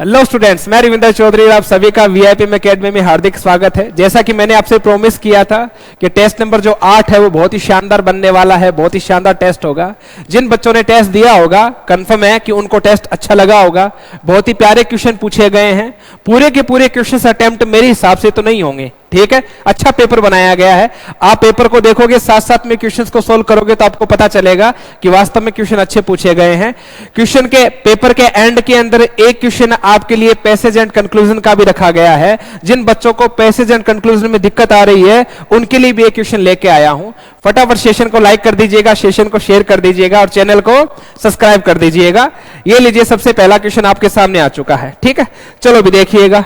Hello students, मैं रविंदर चौधरी और आप सभी का वीआईपी एकेडमी में हार्दिक स्वागत है। जैसा कि मैंने आपसे प्रॉमिस किया था कि टेस्ट नंबर जो 8 है वो बहुत ही शानदार बनने वाला है, बहुत ही शानदार टेस्ट होगा। जिन बच्चों ने टेस्ट दिया होगा कंफर्म है कि उनको टेस्ट अच्छा लगा होगा। बहुत ही प्यारे क्वेश्चन पूछे गए हैं। पूरे के पूरे क्वेश्चन अटेम्प्ट मेरे हिसाब से तो नहीं होंगे, ठीक है। अच्छा पेपर बनाया गया है। आप पेपर को देखोगे, साथ साथ में क्वेश्चंस को सोल्व करोगे तो आपको पता चलेगा कि वास्तव में क्वेश्चन अच्छे पूछे गए हैं। क्वेश्चन के पेपर के एंड के अंदर एक क्वेश्चन आपके लिए पैसेज एंड कंक्लूजन का भी रखा गया है। जिन बच्चों को पैसेज एंड कंक्लूजन में दिक्कत आ रही है उनके लिए भी एक क्वेश्चन लेके आया हूं। फटाफट सेशन को लाइक कर दीजिएगा, सेशन को शेयर कर दीजिएगा और चैनल को सब्सक्राइब कर दीजिएगा। ये लीजिए, सबसे पहला क्वेश्चन आपके सामने आ चुका है, ठीक है। चलो भी देखिएगा,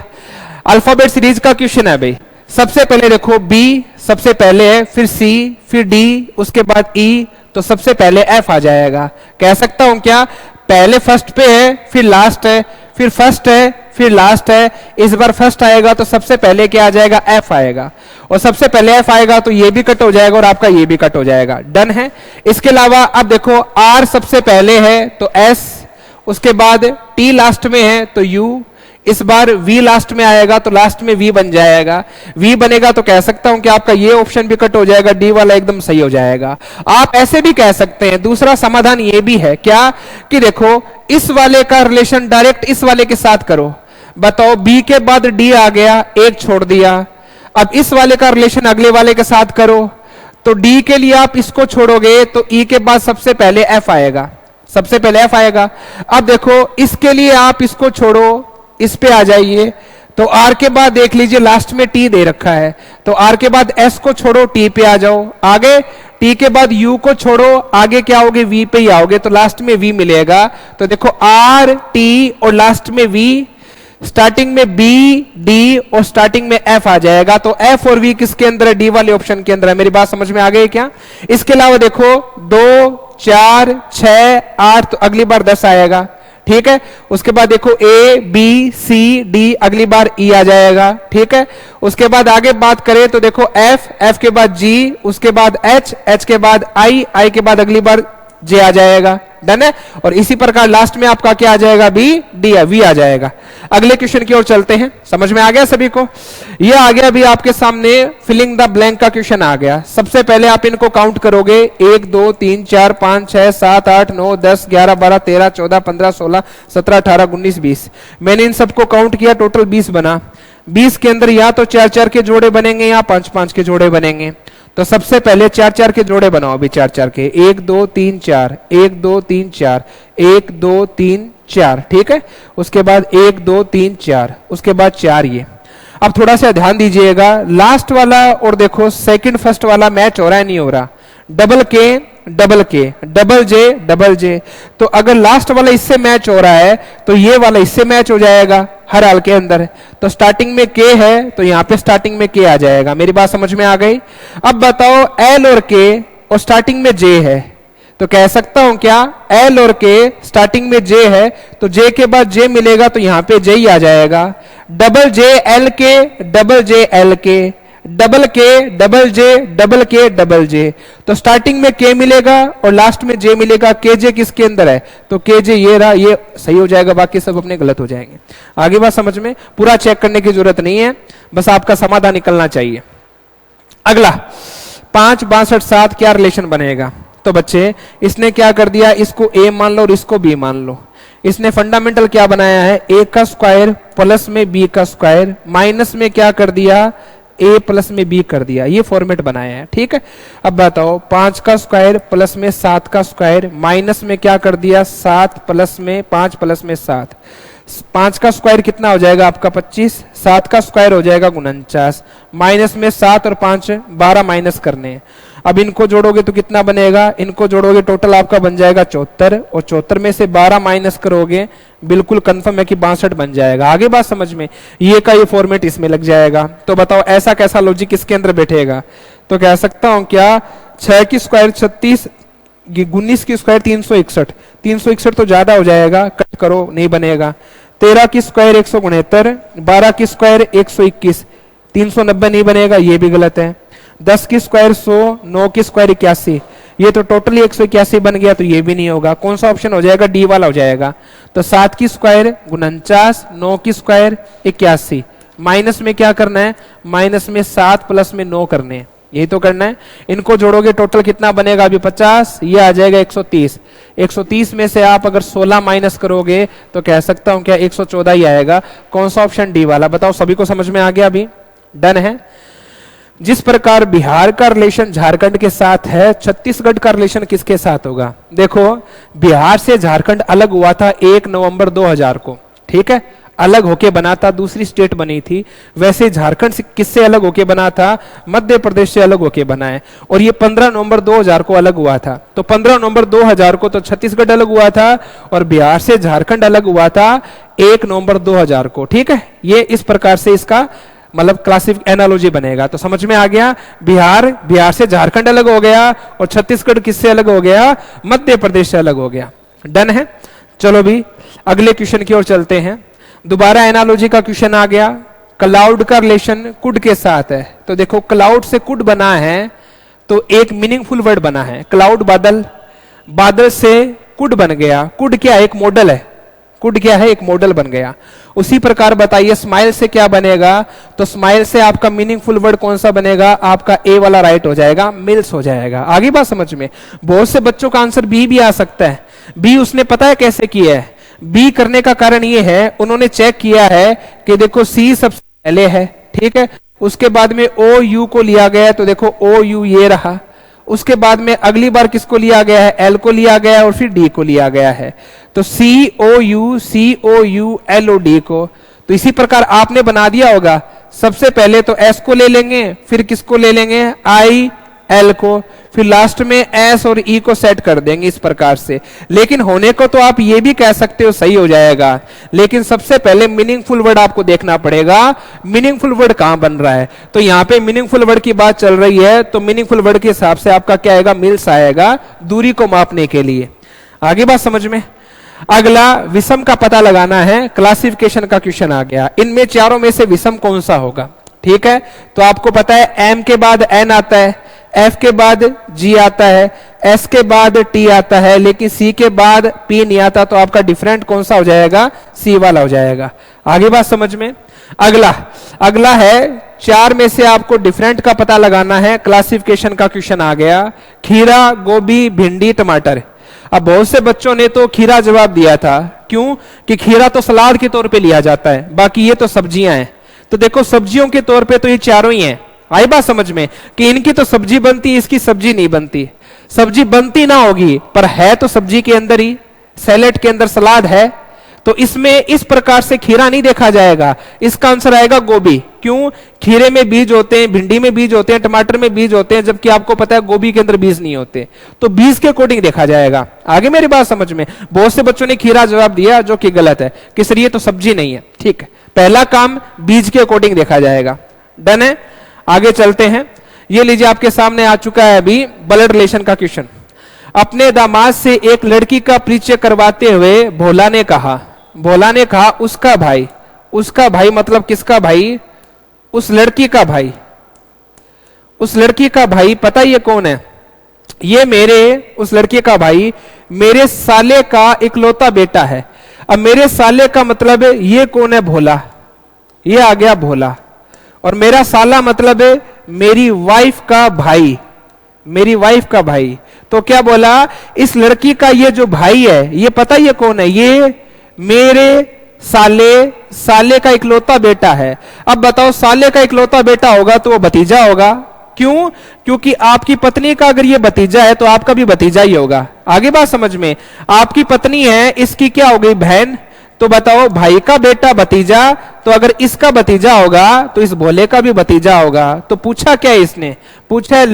अल्फाबेट सीरीज का क्वेश्चन है भाई। सबसे पहले देखो बी सबसे पहले है, फिर सी, फिर डी, उसके बाद ई, तो सबसे पहले एफ आ जाएगा। कह सकता हूं क्या, पहले फर्स्ट पे है, फिर लास्ट है, फिर फर्स्ट है, फिर लास्ट है। इस बार फर्स्ट आएगा तो सबसे पहले क्या आ जाएगा, एफ आएगा। और सबसे पहले एफ आएगा तो ये भी कट हो जाएगा और आपका ये भी कट हो जाएगा। डन है। इसके अलावा अब देखो आर सबसे पहले है तो एस, उसके बाद टी लास्ट में है तो यू, इस बार V लास्ट में आएगा तो लास्ट में V बन जाएगा। V बनेगा तो कह सकता हूं कि आपका ये ऑप्शन भी कट हो जाएगा, डी वाला एकदम सही हो जाएगा। आप ऐसे भी कह सकते हैं, दूसरा समाधान ये भी है क्या कि देखो इस वाले का रिलेशन डायरेक्ट इस वाले के साथ करो। बताओ B के बाद D आ गया, एक छोड़ दिया। अब इस वाले का रिलेशन अगले वाले के साथ करो तो D के लिए आप इसको छोड़ोगे तो E के बाद सबसे पहले F आएगा, सबसे पहले F आएगा। अब देखो इसके लिए आप इसको छोड़ो, इस पे आ जाइए तो आर के बाद देख लीजिए लास्ट में टी दे रखा है तो आर के बाद एस को छोड़ो, टी पे आ जाओ। आगे टी के बाद यू को छोड़ो, आगे क्या आओगे, वी पे ही आओगे तो लास्ट में वी मिलेगा। तो देखो आर टी और लास्ट में वी, स्टार्टिंग में बी डी और स्टार्टिंग में एफ आ जाएगा। तो एफ और वी किसके अंदर है, डी वाले ऑप्शन के अंदर है। मेरी बात समझ में आ गई क्या। इसके अलावा देखो 2 4 6 8 तो अगली बार 10 आएगा, ठीक है। उसके बाद देखो ए बी सी डी, अगली बार ई आ जाएगा, ठीक है। उसके बाद आगे बात करें तो देखो एफ, एफ के बाद जी, उसके बाद एच, एच के बाद आई, आई के बाद अगली बार जे आ जाएगा। डन है। और इसी प्रकार लास्ट में आपका क्या आ जाएगा, बी डी वी आ जाएगा। अगले क्वेश्चन की ओर चलते हैं। समझ में आ गया सभी को। ये आ गया अभी आपके सामने फिलिंग द ब्लैंक का क्वेश्चन आ गया। सबसे पहले आप इनको काउंट करोगे, 1 2 3 4 5 6 7 8 9 10 11 12 13 14 15 16 17 18 19 20। मैंने इन सबको काउंट किया, टोटल 20 बना। 20 के अंदर या तो 4 4 के जोड़े बनेंगे या 5 5 के जोड़े बनेंगे। तो सबसे पहले 4 4 के जोड़े बनाओ अभी, 4 4 के, 1 2 3 4, 1 2 3 4, 1 2 3 4, ठीक है। उसके बाद 1 2 3 4, उसके बाद 4 ये। अब थोड़ा सा ध्यान दीजिएगा, लास्ट वाला और देखो सेकंड फर्स्ट वाला मैच हो रहा है नहीं हो रहा। डबल के, डबल जे। तो अगर लास्ट वाला इससे मैच हो रहा है तो ये वाला इससे मैच हो जाएगा हर हाल के अंदर। तो स्टार्टिंग में के है तो यहां पे स्टार्टिंग में के आ जाएगा। मेरी बात समझ में आ गई। अब बताओ एल और के और स्टार्टिंग में जे है तो कह सकता हूं क्या, एल और के स्टार्टिंग में जे है तो जे के बाद जे मिलेगा तो यहां पे जे ही आ जाएगा। डबल जे एल के, डबल जे एल के, डबल के, डबल जे, डबल के, डबल जे। तो स्टार्टिंग में के मिलेगा और लास्ट में जे मिलेगा। के जे किसके अंदर है तो के जे ये रहा, ये सही हो जाएगा, बाकी सब अपने गलत हो जाएंगे। आगे बात समझ में, पूरा चेक करने की जरूरत नहीं है, बस आपका समाधान निकलना चाहिए। अगला 5 62 7 क्या रिलेशन बनेगा। तो बच्चे इसने क्या कर दिया, इसको ए मान लो और इसको बी मान लो। इसने फंडामेंटल क्या बनाया है, ए का स्क्वायर प्लस में बी का स्क्वायर माइनस में क्या कर दिया, ए प्लस में बी कर दिया। ये फॉर्मेट बनाया है, ठीक है। अब बताओ 5 का स्क्वायर प्लस में 7 का स्क्वायर माइनस में क्या कर दिया, 7 प्लस में 5 प्लस में 7। 5 का स्क्वायर कितना हो जाएगा आपका 25, 7 का स्क्वायर हो जाएगा 49, माइनस में 7 और 5 12 माइनस करने हैं। अब इनको जोड़ोगे तो कितना बनेगा, इनको जोड़ोगे टोटल आपका बन जाएगा 74 और 74 में से 12 माइनस करोगे बिल्कुल कंफर्म है कि 62 बन जाएगा। आगे बात समझ में, ये का ये फॉर्मेट इसमें लग जाएगा। तो बताओ ऐसा कैसा लॉजिक इसके अंदर बैठेगा। तो कह सकता हूं क्या, 6 की स्क्वायर 36, 19 की स्क्वायर 361, 361 तो ज्यादा हो जाएगा, कट करो नहीं बनेगा। 13 की स्क्वायर 169, 12 की स्क्वायर 121, 390 नहीं बनेगा, ये भी गलत है। 10 की स्क्वायर 100, 9 की स्क्वायर 81, ये तो टोटली 181 बन गया, तो ये भी नहीं होगा। कौन सा ऑप्शन हो जाएगा? डी वाला हो जाएगा। तो 7 की स्क्वायर 49, 9 की स्क्वायर 81, माइनस में क्या करना है? माइनस में 7 प्लस में 9 करने हैं, यही तो करना है। इनको जोड़ोगे टोटल कितना बनेगा? अभी 50, ये आ जाएगा 130। 130 में से आप अगर 16 माइनस करोगे तो कह सकता हूं क्या 114 ही आएगा। कौन सा ऑप्शन? डी वाला। बताओ सभी को समझ में आ गया? अभी डन है। जिस प्रकार बिहार का रिलेशन झारखंड के साथ है, छत्तीसगढ़ का रिलेशन किसके साथ होगा? देखो, बिहार से झारखंड अलग हुआ था 1 नवंबर 2000 को, ठीक है, अलग होके बना था, दूसरी स्टेट बनी थी। वैसे झारखंड से किससे अलग होके बना था? मध्य प्रदेश से अलग होके बना है। और ये 15 नवंबर 2000 को अलग हुआ था। तो 15 नवंबर 2000 को तो छत्तीसगढ़ अलग हुआ था और बिहार से झारखंड अलग हुआ था 1 नवंबर 2000 को, ठीक है। ये इस प्रकार से इसका मतलब क्लासिक एनालॉजी बनेगा। तो समझ में आ गया, बिहार से झारखंड अलग हो गया और छत्तीसगढ़ किससे अलग हो गया? मध्य प्रदेश से अलग हो गया। डन है। चलो भी अगले क्वेश्चन की ओर चलते हैं। दोबारा एनालॉजी का क्वेश्चन आ गया। क्लाउड का रिलेशन कुड के साथ है। तो देखो, क्लाउड से कुड बना है तो एक मीनिंगफुल वर्ड बना है। क्लाउड बादल, बादल से कुड बन गया। कुड क्या है? एक मॉडल है। कुड क्या है? एक मॉडल बन गया। उसी प्रकार बताइए स्माइल से क्या बनेगा? तो स्माइल से आपका मीनिंगफुल वर्ड कौन सा बनेगा? आपका ए वाला राइट हो जाएगा, मिल्स हो जाएगा। आगे बात समझ में। बहुत से बच्चों का आंसर बी भी आ सकता है। बी उसने पता है कैसे किया है? बी करने का कारण ये है, उन्होंने चेक किया है कि देखो सी सबसे पहले है, ठीक है, उसके बाद में ओ यू को लिया गया है, तो देखो ओ यू ये रहा। उसके बाद में अगली बार किसको लिया गया है? एल को लिया गया है और फिर डी को लिया गया है। तो सी ओ यू एल ओ डी को। तो इसी प्रकार आपने बना दिया होगा। सबसे पहले तो एस को ले लेंगे, फिर किसको ले लेंगे? आई एल को, फिर लास्ट में एस और ई को सेट कर देंगे इस प्रकार से। लेकिन होने को तो आप ये भी कह सकते हो सही हो जाएगा, लेकिन सबसे पहले मीनिंगफुल वर्ड आपको देखना पड़ेगा। मीनिंगफुल वर्ड कहां बन रहा है? तो यहां पे मीनिंगफुल वर्ड की बात चल रही है, तो मीनिंगफुल वर्ड के हिसाब से आपका क्या आएगा? मिल्स आएगा, दूरी को मापने के लिए। आगे बात समझ में। अगला विषम का पता लगाना है। क्लासिफिकेशन का क्वेश्चन आ गया। इनमें चारों में से विषम कौन सा होगा? ठीक है, तो आपको पता है एम के बाद एन आता है, एफ के बाद जी आता है, एस के बाद टी आता है, लेकिन सी के बाद पी नहीं आता। तो आपका डिफरेंट कौन सा हो जाएगा? सी वाला हो जाएगा। आगे बात समझ में। अगला है, चार में से आपको डिफरेंट का पता लगाना है। क्लासिफिकेशन का क्वेश्चन आ गया। खीरा, गोभी, भिंडी, टमाटर। अब बहुत से बच्चों ने तो खीरा जवाब दिया था। क्यों? कि खीरा तो सलाद के तौर पे लिया जाता है, बाकी ये तो सब्जियां हैं। तो देखो, सब्जियों के तौर पे तो ये चारों ही हैं। आई बात समझ में कि इनकी तो सब्जी बनती, इसकी सब्जी नहीं बनती। सब्जी बनती ना होगी पर है तो सब्जी के अंदर ही, सैलेड के अंदर सलाद है। तो इसमें इस प्रकार से खीरा नहीं देखा जाएगा। इसका आंसर आएगा गोभी। क्यों? खीरे में बीज होते हैं, भिंडी में बीज होते हैं, टमाटर में बीज होते हैं, जबकि आपको पता है गोभी के अंदर बीज नहीं होते। तो बीज के अकॉर्डिंग देखा जाएगा। आगे मेरी बात समझ में। बहुत से बच्चों ने खीरा जवाब दिया, जो कि गलत है। कि सर ये तो सब्जी नहीं है। ठीक है, पहला काम बीज के अकॉर्डिंग देखा जाएगा। डन है। आगे चलते हैं। ये लीजिए, आपके सामने आ चुका है अभी ब्लड रिलेशन का क्वेश्चन। अपने दामाद से एक लड़की का परिचय करवाते हुए भोला ने कहा उसका भाई मतलब किसका भाई? उस लड़की का भाई। उस लड़की का भाई पता ये कौन है? ये उस लड़की का भाई मेरे साले का इकलौता बेटा है। अब मेरे साले का मतलब ये कौन है? भोला। ये आ गया भोला। और मेरा साला मतलब मेरी वाइफ का भाई। मेरी वाइफ का भाई। तो क्या बोला? इस लड़की का ये जो भाई है, ये पता ये कौन है? ये मेरे साले का इकलौता बेटा है। अब बताओ, साले का इकलौता बेटा होगा तो वो भतीजा होगा। क्यों? क्योंकि आपकी पत्नी का अगर ये भतीजा है तो आपका भी भतीजा ही होगा। आगे बात समझ में। आपकी पत्नी है, इसकी क्या हो गई? बहन। तो बताओ, भाई का बेटा भतीजा, तो अगर इसका भतीजा होगा तो इस भोले का भी भतीजा होगा। तो पूछा क्या है इसने? पूछा है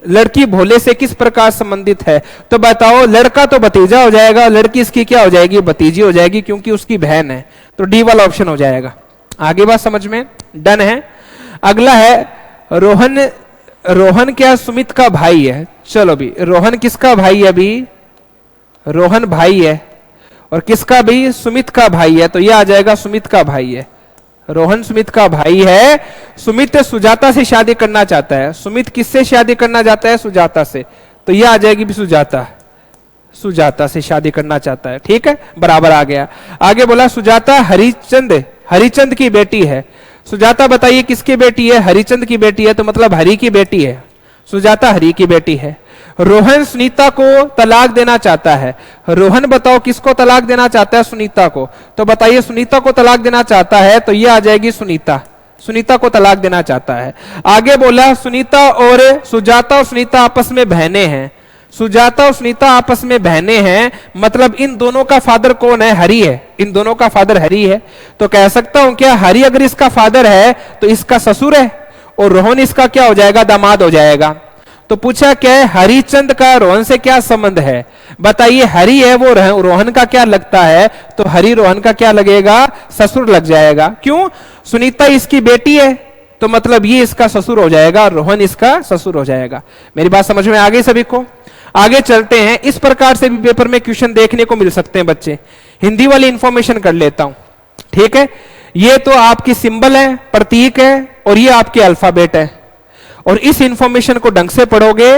लड़की भोले से किस प्रकार संबंधित है। तो बताओ, लड़का तो भतीजा हो जाएगा, लड़की इसकी क्या हो जाएगी? भतीजी हो जाएगी, क्योंकि उसकी बहन है। तो डी वाला ऑप्शन हो जाएगा। आगे बात समझ में। डन है। अगला है रोहन क्या सुमित का भाई है? चलो भी, रोहन किसका भाई है? अभी रोहन भाई है और किसका भी? सुमित का भाई है। तो यह आ जाएगा सुमित का भाई है। रोहन सुमित का भाई है। सुमित सुजाता से शादी करना चाहता है। सुमित किससे शादी करना चाहता है? सुजाता से। तो ये आ जाएगी भी सुजाता, सुजाता से शादी करना चाहता है। ठीक है, बराबर आ गया। आगे बोला सुजाता हरिचंद की बेटी है। सुजाता बताइए किसकी बेटी है? हरिचंद की बेटी है, तो मतलब हरि की बेटी है। सुजाता हरि की बेटी है। रोहन सुनीता को तलाक देना चाहता है। रोहन बताओ किसको तलाक देना चाहता है? सुनीता को। तो बताइए सुनीता को तलाक देना चाहता है, तो ये आ जाएगी सुनीता, सुनीता को तलाक देना चाहता है। आगे बोला सुनीता और सुनीता आपस में बहनें हैं। सुजाता और सुनीता आपस में बहनें हैं, मतलब इन दोनों का फादर कौन है? हरि है। इन दोनों का फादर हरि है, तो कह सकता हूं क्या हरि अगर इसका फादर है तो इसका ससुर है, और रोहन इसका क्या हो जाएगा? दामाद हो जाएगा। तो पूछा क्या है, हरिचंद का रोहन से क्या संबंध है? बताइए, हरि है वो रोहन का क्या लगता है? तो हरि रोहन का क्या लगेगा? ससुर लग जाएगा। क्यों? सुनीता इसकी बेटी है, तो मतलब ये इसका ससुर हो जाएगा, रोहन इसका ससुर हो जाएगा। मेरी बात समझ में आ गई सभी को? आगे चलते हैं। इस प्रकार से भी पेपर में क्वेश्चन देखने को मिल सकते हैं बच्चे। हिंदी वाली इंफॉर्मेशन कर लेता हूं। ठीक है, ये तो आपकी सिंबल है, प्रतीक है, और ये आपके अल्फाबेट है, और इस इंफॉर्मेशन को ढंग से पढ़ोगे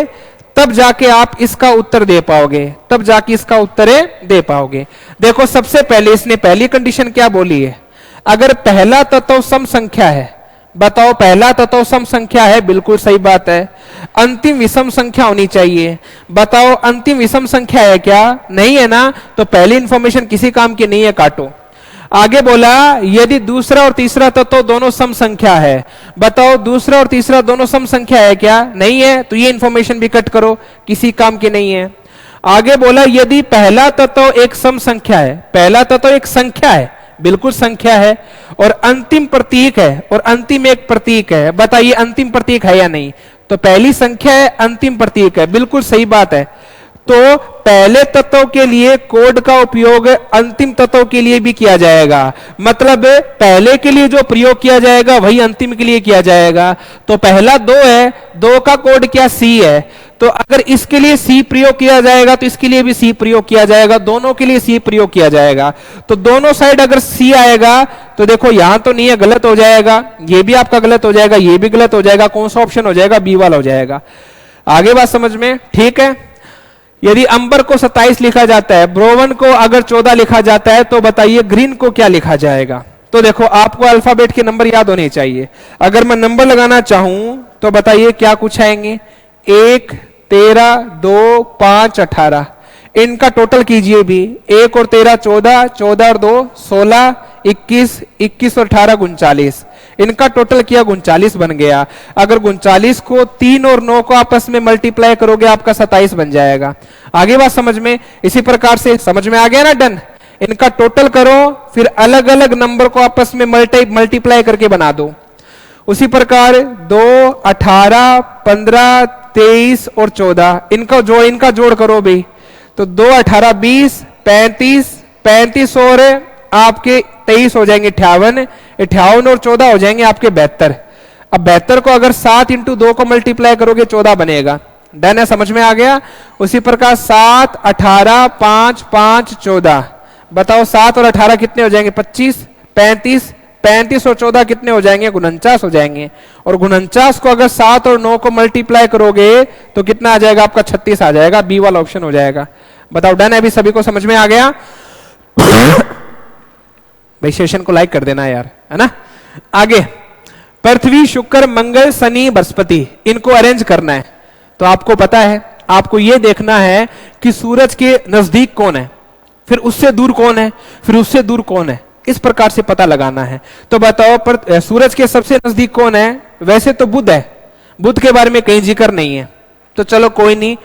तब जाके आप इसका उत्तर दे पाओगे, तब जाके इसका उत्तर दे पाओगे। देखो, सबसे पहले इसने पहली कंडीशन क्या बोली है? अगर पहला तत्व सम संख्या है, बताओ पहला तत्व सम संख्या है, बिल्कुल सही बात है। अंतिम विषम संख्या होनी चाहिए, बताओ अंतिम विषम संख्या है क्या? नहीं है ना, तो पहली इंफॉर्मेशन किसी काम की नहीं है, काटो। आगे बोला यदि दूसरा और तीसरा तत्व दोनों सम संख्या है, बताओ दूसरा और तीसरा दोनों सम संख्या है क्या? नहीं है, तो ये इंफॉर्मेशन भी कट करो, किसी काम की नहीं है। आगे बोला यदि पहला तत्व एक सम संख्या है, पहला तत्व एक संख्या है, बिल्कुल संख्या है, और अंतिम प्रतीक है, और अंतिम एक प्रतीक है, बताइए अंतिम प्रतीक है या नहीं? तो पहली संख्या है, अंतिम प्रतीक है, बिल्कुल सही बात है। तो पहले तत्व के लिए कोड का उपयोग अंतिम तत्व के लिए भी किया जाएगा, मतलब पहले के लिए जो प्रयोग किया जाएगा वही अंतिम के लिए किया जाएगा। तो पहला 2 है, 2 का कोड क्या? सी है, तो अगर इसके लिए सी प्रयोग किया जाएगा तो इसके लिए भी सी प्रयोग किया जाएगा, दोनों के लिए सी प्रयोग किया जाएगा। तो दोनों साइड अगर सी आएगा तो देखो यहां तो नहीं है, गलत हो जाएगा, ये भी आपका गलत हो जाएगा, ये भी गलत हो जाएगा। कौन सा ऑप्शन हो जाएगा? बी वाला हो जाएगा। आगे बात समझ में? ठीक है। यदि अंबर को 27 लिखा जाता है, ब्रोवन को अगर 14 लिखा जाता है, तो बताइए ग्रीन को क्या लिखा जाएगा? तो देखो आपको अल्फाबेट के नंबर याद होने चाहिए। अगर मैं नंबर लगाना चाहूं तो बताइए क्या कुछ आएंगे? 1, 13, 2, 5, 18। इनका टोटल कीजिए भी, 1 और 13 14, 14 और 2 16, 21, 21 और 18 39। इनका टोटल किया 39 बन गया। अगर 39 को 3 और 9 को आपस में मल्टीप्लाई करोगे आपका 27 बन जाएगा। आगे बात समझ में? इसी प्रकार से समझ में आ गया ना? डन। इनका टोटल करो, फिर अलग अलग नंबर को आपस में मल्टीप्लाई करके बना दो। उसी प्रकार 2, 18, 15, 23 और 14 इनका जोड़ करो भाई, तो 2, 18, 20, 35 और आपके 23 हो जाएंगे 58, 58 और 14 हो जाएंगे आपके 72। अब 72 को अगर 7 इंटू 2 को मल्टीप्लाई करोगे 14 बनेगा। डन है? समझ में आ गया? उसी प्रकार 7, 18, 5, 5, 14। बताओ 7 और 18 कितने हो जाएंगे? 25, 35, 35 और 14 कितने हो जाएंगे? 49 हो जाएंगे। और 49 को अगर 7 और 9 को मल्टीप्लाई करोगे तो कितना आ जाएगा आपका? 36 आ जाएगा। बी वाला ऑप्शन हो जाएगा। बताओ डन है? अभी सभी को समझ में आ गया? भाई सेशन को लाइक कर देना यार, है ना? आगे पृथ्वी, शुक्र, मंगल, शनि, बृहस्पति, इनको अरेंज करना है। तो आपको पता है, आपको यह देखना है कि सूरज के नजदीक कौन है, फिर उससे दूर कौन है, फिर उससे दूर कौन है, इस प्रकार से पता लगाना है। तो बताओ सूरज के सबसे नजदीक कौन है? वैसे तो बुध है, बुध के बारे में कहीं जिक्र नहीं है, तो चलो कोई नहीं।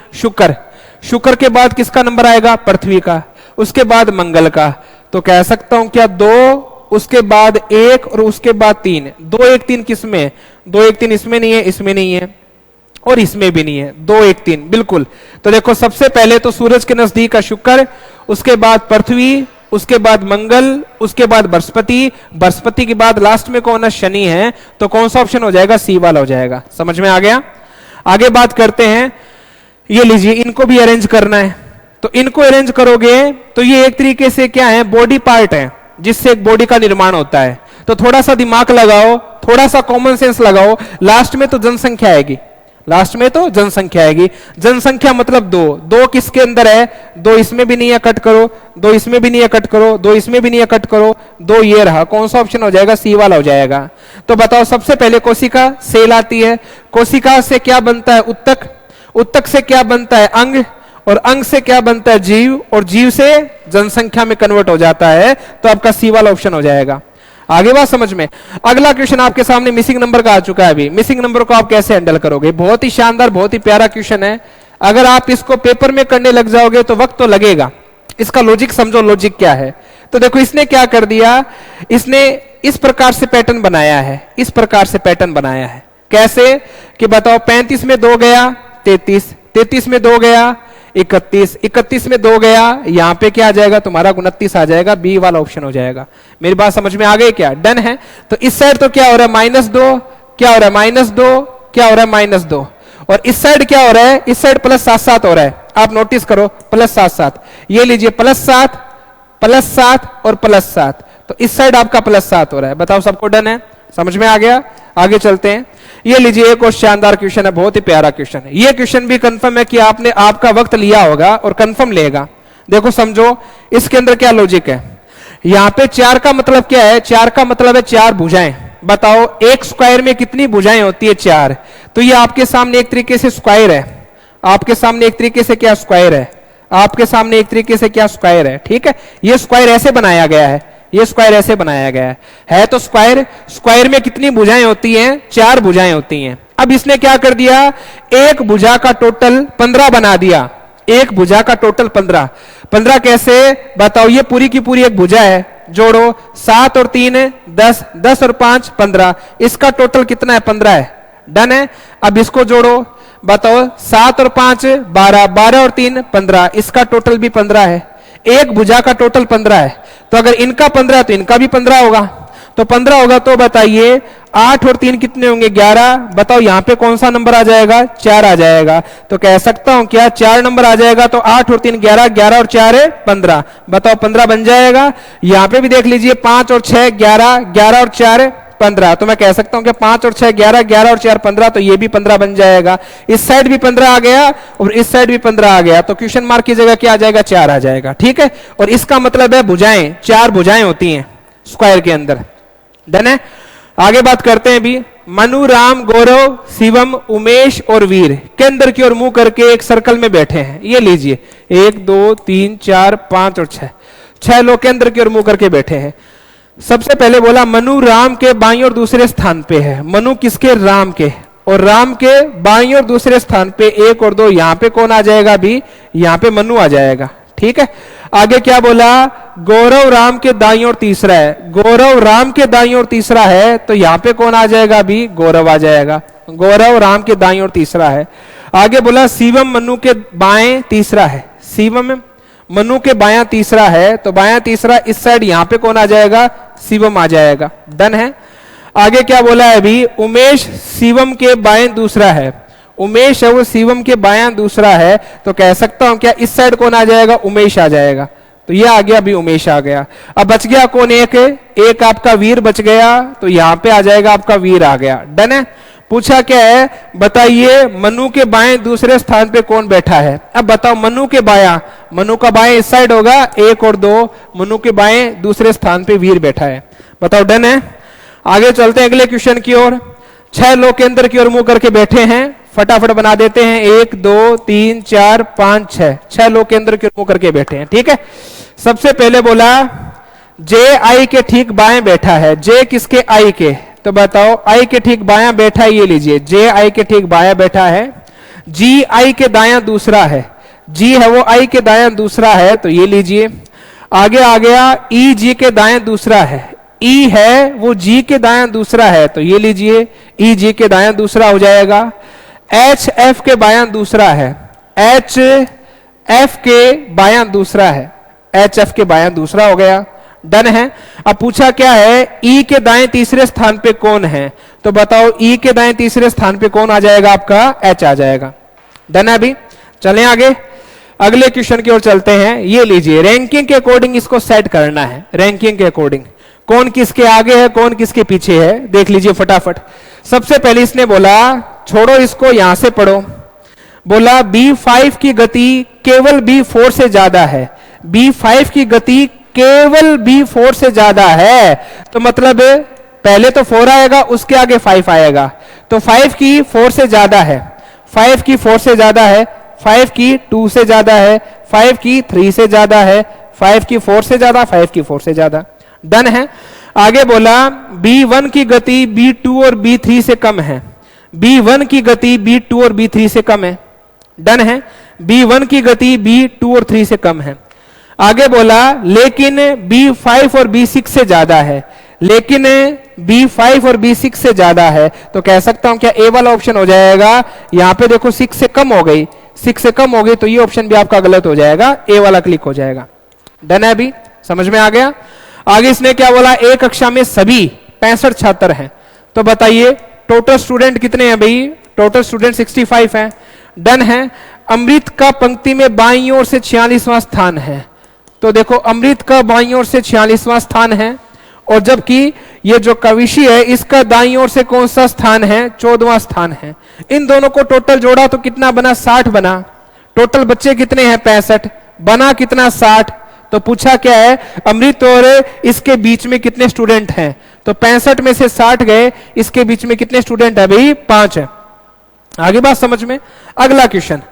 शुक्र के बाद किसका नंबर आएगा? पृथ्वी का। उसके बाद मंगल का। तो कह सकता हूं क्या 2, उसके बाद 1 और उसके बाद 3। 2, 1, 3 किसमें? 2, 1, 3 इसमें नहीं है, इसमें नहीं है, और इसमें भी नहीं है। 2, 1, 3 बिल्कुल। तो देखो सबसे पहले तो सूरज के नजदीक का शुक्र, उसके बाद पृथ्वी, उसके बाद मंगल, उसके बाद बृहस्पति, बृहस्पति के बाद लास्ट में कौन है? शनि है। तो कौन सा ऑप्शन हो जाएगा? सी वाला हो जाएगा। समझ में आ गया? आगे बात करते हैं। ये लीजिए, इनको भी अरेंज करना है। तो इनको अरेंज करोगे तो ये एक तरीके से क्या है? बॉडी पार्ट है, जिससे एक बॉडी का निर्माण होता है। तो थोड़ा सा दिमाग लगाओ, थोड़ा सा कॉमन सेंस लगाओ, लास्ट में तो जनसंख्या आएगी। लास्ट में तो जनसंख्या आएगी। जनसंख्या मतलब दो, दो किसके अंदर है, दो इसमें भी नहीं है, कट करो, दो इसमें भी नहीं है, कट करो, दो इसमें भी नहीं है, कट करो, दो ये रहा, कौन सा ऑप्शन हो जाएगा, सी वाला हो जाएगा। तो बताओ सबसे पहले कोशिका सेल आती है, कोशिका से क्या बनता है, उत्तक, उत्तक से क्या बनता है, अंग, और अंग से क्या बनता है, जीव, और जीव से जनसंख्या में कन्वर्ट हो जाता है। तो आपका सी वाला ऑप्शन हो जाएगा। आगे बात समझ में। अगला क्वेश्चन आपके सामने मिसिंग नंबर का आ चुका है। अभी मिसिंग नंबर को आप कैसे हैंडल करोगे, बहुत ही शानदार, बहुत ही प्यारा क्वेश्चन है। अगर आप इसको पेपर में करने लग जाओगे तो वक्त तो लगेगा, इसका लॉजिक समझो, लॉजिक क्या है। तो देखो इसने क्या कर दिया, इसने इस प्रकार से पैटर्न बनाया है, इस प्रकार से पैटर्न बनाया है। कैसे कि बताओ, 35 में 2 गया 33, 33 में 2 गया 31, 31 में 2 गया, यहां पे क्या आ जाएगा तुम्हारा 29 आ जाएगा, बी वाला ऑप्शन हो जाएगा। मेरी बात समझ में आ गई क्या, डन है। तो इस साइड तो क्या हो रहा है, -2, क्या हो रहा है, -2, क्या हो रहा है, -2, और इस साइड क्या हो रहा है, इस साइड +7 हो रहा है। आप नोटिस करो, +7, ये लीजिए +7, +7 और +7, तो इस साइड आपका +7 हो रहा है। बताओ सबको डन है, समझ में आ गया। आगे चलते हैं, ये लीजिए एक और शानदार क्वेश्चन है, बहुत ही प्यारा क्वेश्चन है। ये क्वेश्चन भी कंफर्म है कि आपने आपका वक्त लिया होगा और कंफर्म लेगा। देखो समझो इसके अंदर क्या लॉजिक है। यहां पे 4 का मतलब क्या है, 4 का मतलब है 4 भुजाएं। बताओ एक स्क्वायर में कितनी भुजाएं होती है, 4। तो ये आपके सामने एक तरीके से स्क्वायर है, आपके सामने एक तरीके से क्या स्क्वायर है, आपके सामने एक तरीके से क्या स्क्वायर है, ठीक है। ये स्क्वायर ऐसे बनाया गया है, ये स्क्वायर ऐसे बनाया गया है तो स्क्वायर, स्क्वायर में कितनी भुजाएं होती हैं, 4 भुजाएं होती हैं। अब इसने क्या कर दिया, एक भुजा का टोटल 15 बना दिया, एक भुजा का टोटल 15। 15 कैसे, बताओ, ये पूरी की पूरी एक भुजा है, जोड़ो 7 और 3 10, 10 और 5 15, इसका टोटल कितना है, 15 है, डन है। अब इसको जोड़ो, बताओ 7 और 5 12, 12 और 3 15, इसका टोटल भी 15 है। एक भुजा का टोटल 15 है, तो अगर इनका 15 है तो इनका भी 15 होगा। तो 15 होगा तो बताइए 8 और 3 कितने होंगे, 11। बताओ यहां पे कौन सा नंबर आ जाएगा, 4 आ जाएगा। तो कह सकता हूं क्या, 4 नंबर आ जाएगा। तो 8 और 3 11, 11 और 4 15। बताओ 15 बन जाएगा। यहां पे भी देख लीजिए 5 और 6 11, 11 और 4 15। तो मैं कह सकता हूं कि 5 और 6 11, 11 और 4 15, तो ये भी 15 बन जाएगा। इस साइड भी 15 आ गया और इस साइड भी 15 आ गया। तो क्वेश्चन मार्क की जगह क्या आ जाएगा, 4 आ जाएगा, ठीक है। और इसका मतलब है भुजाएं, 4 भुजाएं होती हैं स्क्वायर के अंदर, डन है। आगे बात करते हैं भी। मनु, राम, गौरव, शिवम, उमेश और वीर केंद्र की ओर मुंह करके एक सर्कल में बैठे हैं। ये लीजिए 1 2 3 4 5 और 6 लोग केंद्र की ओर मुंह करके बैठे हैं। सबसे पहले बोला मनु राम के बाईं और दूसरे स्थान पे है। मनु किसके, राम के, और राम के बाईं और दूसरे स्थान पे 1 और 2, यहां पे कौन आ जाएगा, अभी यहां पे मनु आ जाएगा, ठीक है। आगे क्या बोला, गौरव राम के दाईं और तीसरा है। गौरव राम के दाईं और तीसरा है, तो यहां पे कौन आ जाएगा, अभी गौरव आ जाएगा। गौरव राम के दाईं और तीसरा है। आगे बोला शिवम मनु के बाएं तीसरा है। शिवम मनु के बायां तीसरा है, तो बायां तीसरा इस साइड, यहां पे कौन आ जाएगा, शिवम आ जाएगा, डन है। आगे क्या बोला है, अभी उमेश शिवम के बाएं दूसरा है। उमेश है वो शिवम के बायां दूसरा है, तो कह सकता हूं क्या इस साइड कौन आ जाएगा, उमेश आ जाएगा। तो ये आ गया, अभी उमेश आ गया। अब बच गया कौन, एक आपका वीर बच गया, तो यहां पे आ जाएगा आपका वीर आ गया, डन है। पूछा क्या है, बताइए मनु के बाएं दूसरे स्थान पे कौन बैठा है। अब बताओ मनु के बायां, मनु का बाएं इस साइड होगा 1 और 2, मनु के बाएं दूसरे स्थान पे वीर बैठा है। बताओ डन है। आगे चलते हैं अगले क्वेश्चन की ओर। 6 लोग केंद्र की ओर मुंह करके बैठे हैं, फटाफट बना देते हैं। 1 2 3 4 5 6 लोग केंद्र की ओर मुंह करके बैठे हैं, ठीक है। सबसे पहले बोला जे आई के ठीक बाएं बैठा है। जे किसके, आई के, तो बताओ आई के ठीक बायां बैठा है, ये लीजिए जे आई के ठीक बायां बैठा है। जी आई के दायां दूसरा है, जी है वो आई के दायां दूसरा है, तो ये लीजिए। आगे आ गया ई जी के दायां दूसरा है। ई है वो जी के दायां दूसरा है, तो ये लीजिए ई जी के दायां दूसरा हो जाएगा। एच एफ के बायां दूसरा है, एच एफ के बायां दूसरा है, एच एफ के बायां दूसरा हो गया, डन है। अब पूछा क्या है, ई के दाएं तीसरे स्थान पे कौन है, तो बताओ ई के दाएं तीसरे स्थान पे कौन आ जाएगा, आपका एच आ जाएगा, डन है। अभी चलें आगे, अगले क्वेश्चन की ओर चलते हैं। ये लीजिए रैंकिंग के अकॉर्डिंग इसको सेट करना है। रैंकिंग के अकॉर्डिंग कौन किसके आगे है, कौन किसके पीछे है, देख लीजिए फटाफट। सबसे पहले इसने बोला छोड़ो इसको, यहां से पढ़ो। बोला B5 की गति केवल B4 से ज्यादा है, B5 की गति केवल B4 से ज्यादा है, तो मतलब पहले तो 4 आएगा, उसके आगे 5 आएगा, तो 5 की 4 से ज्यादा है, 5 की 4 से ज्यादा है, 5 की 2 से ज्यादा है, 5 की 3 से ज्यादा है, 5 की 4 से ज्यादा, 5 की 4 से ज्यादा। डन है। आगे बोला B1 की गति B2 और B3 से कम है, B1 की गति B2 और B3 से कम है। डन है। B1 की गति B2 और 3 से कम है। आगे बोला लेकिन B5 और B6 से ज्यादा है, लेकिन B5 और B6 से ज्यादा है, तो कह सकता हूं क्या ए वाला ऑप्शन हो जाएगा। यहां पे देखो 6 से कम हो गई, 6 से कम हो गई, तो ये ऑप्शन भी आपका गलत हो जाएगा, ए वाला क्लिक हो जाएगा। डन है, अभी समझ में आ गया। आगे इसने क्या बोला, एक कक्षा में सभी 65 छात्र हैं, तो बताइए टोटल स्टूडेंट कितने हैं भाई, टोटल स्टूडेंट 65 हैं। डन है। अमृत का पंक्ति में बाईं ओर से 46वां स्थान है, तो देखो अमृत का बाईं ओर से 46वां स्थान है, और जबकि ये जो कविशी है इसका दाईं ओर से कौन सा स्थान है, 14वां स्थान है। इन दोनों को टोटल जोड़ा तो कितना बना, 60 बना। टोटल बच्चे कितने हैं, 65, बना कितना, 60। तो पूछा क्या है, अमृत और इसके बीच में कितने स्टूडेंट हैं, तो 65 में से 60 गए, इसके बीच में कितने स्टूडेंट है भाई, 5 है। आगे बात समझ में। अगला क्वेश्चन,